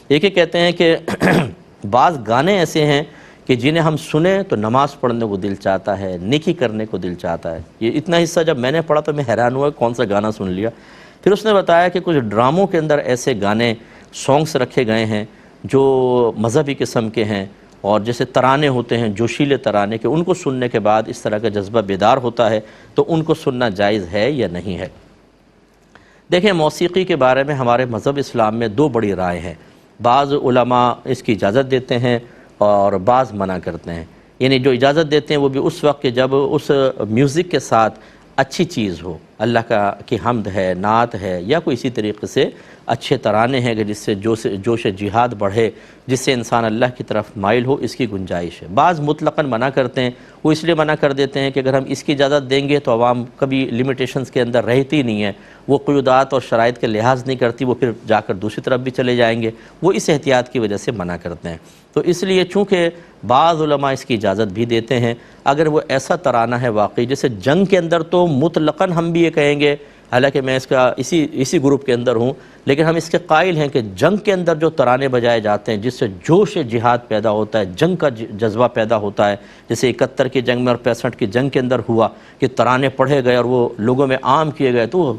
ایک ہی کہتے ہیں کہ بعض گانے ایسے ہیں کہ جنہیں ہم سنیں تو نماز پڑھنے کو دل چاہتا ہے، نیکی کرنے کو دل چاہتا ہے۔ یہ اتنا حصہ جب میں نے پڑھا تو میں حیران ہوا کون سا گانا سن لیا۔ پھر اس نے بتایا کہ کچھ ڈراموں کے اندر ایسے گانے سانگس رکھے گئے ہیں جو مذہبی قسم کے ہیں، اور جیسے ترانے ہوتے ہیں جوشیلے ترانے کہ ان کو سننے کے بعد اس طرح کا جذبہ بیدار ہوتا ہے، تو ان کو سننا جائز ہے یا نہیں ہے۔ دیکھیں، موسیقی کے بارے میں ہمارے مذہب اسلام میں دو بڑی رائے ہیں۔ بعض علماء اس کی اجازت دیتے ہیں اور بعض منع کرتے ہیں۔ یعنی جو اجازت دیتے ہیں وہ بھی اس وقت کہ جب اس میوزک کے ساتھ اچھی چیز ہو، اللہ کی حمد ہے، نعت ہے، یا کوئی اسی طریقے سے اچھے ترانے ہیں کہ جس سے جوش جہاد بڑھے، جس سے انسان اللہ کی طرف مائل ہو، اس کی گنجائش ہے۔ بعض مطلقاً منع کرتے ہیں، وہ اس لیے منع کر دیتے ہیں کہ اگر ہم اس کی اجازت دیں گے تو عوام کبھی لیمیٹیشنز کے اندر رہتی نہیں ہے، وہ قیودات اور شرائط کے لحاظ نہیں کرتی، وہ پھر جا کر دوسری طرف بھی چلے جائیں گے، وہ اس احتیاط کی وجہ سے منع کرتے ہیں۔ تو اس لیے چونکہ بعض علماء اس کی اجازت بھی دیتے ہیں، اگر وہ ایسا ترانہ ہے واقعی، جیسے جنگ کے اندر تو مطلقاً ہم بھی یہ کہیں گے، حالانکہ میں اس کا اسی گروپ کے اندر ہوں، لیکن ہم اس کے قائل ہیں کہ جنگ کے اندر جو ترانے بجائے جاتے ہیں جس سے جوش جہاد پیدا ہوتا ہے، جنگ کا جذبہ پیدا ہوتا ہے، جیسے 71 کی جنگ میں اور 65 کی جنگ کے اندر ہوا کہ ترانے پڑھے گئے اور وہ لوگوں میں عام کیے گئے، تو وہ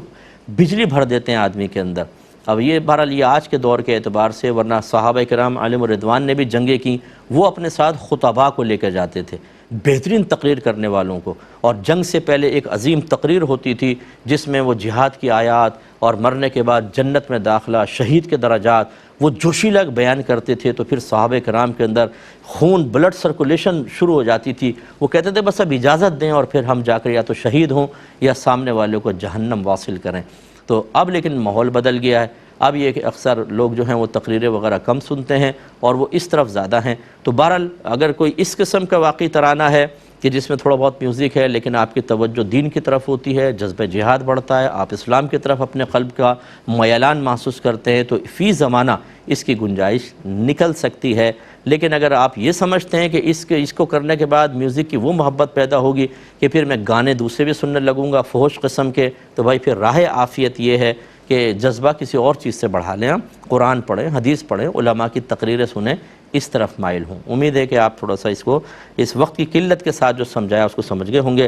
بجلی بھر دیتے ہیں آدمی کے اندر۔ اب یہ بہرحال یہ آج کے دور کے اعتبار سے، ورنہ صحابہ کرام علیہم الرضوان نے بھی جنگیں کی، وہ اپنے ساتھ خطباء کو لے کر جاتے تھے، بہترین تقریر کرنے والوں کو، اور جنگ سے پہلے ایک عظیم تقریر ہوتی تھی جس میں وہ جہاد کی آیات اور مرنے کے بعد جنت میں داخلہ، شہید کے درجات، وہ جوشیلا بیان کرتے تھے، تو پھر صحابہ کرام کے اندر خون بلڈ سرکولیشن شروع ہو جاتی تھی۔ وہ کہتے تھے بس اب اجازت دیں اور پھر ہم جا کر یا تو شہید ہوں یا سامنے والوں کو جہنم واصل کریں۔ تو اب لیکن ماحول بدل گیا ہے، اب یہ کہ اکثر لوگ جو ہیں وہ تقریریں وغیرہ کم سنتے ہیں اور وہ اس طرف زیادہ ہیں۔ تو بہرحال اگر کوئی اس قسم کا واقعی ترانہ ہے کہ جس میں تھوڑا بہت میوزک ہے لیکن آپ کی توجہ دین کی طرف ہوتی ہے، جذبہ جہاد بڑھتا ہے، آپ اسلام کی طرف اپنے قلب کا میلان محسوس کرتے ہیں، تو فی زمانہ اس کی گنجائش نکل سکتی ہے۔ لیکن اگر آپ یہ سمجھتے ہیں کہ اس کو کرنے کے بعد میوزک کی وہ محبت پیدا ہوگی کہ پھر میں گانے دوسرے بھی سننے لگوں گا فحش قسم کے، تو بھائی پھر راہ عافیت یہ ہے کہ جذبہ کسی اور چیز سے بڑھا لیں، قرآن پڑھیں، حدیث پڑھیں، علماء کی تقریریں سنیں، اس طرف مائل ہوں۔ امید ہے کہ آپ تھوڑا سا اس وقت کی قلت کے ساتھ جو سمجھایا اس کو سمجھ گئے ہوں گے۔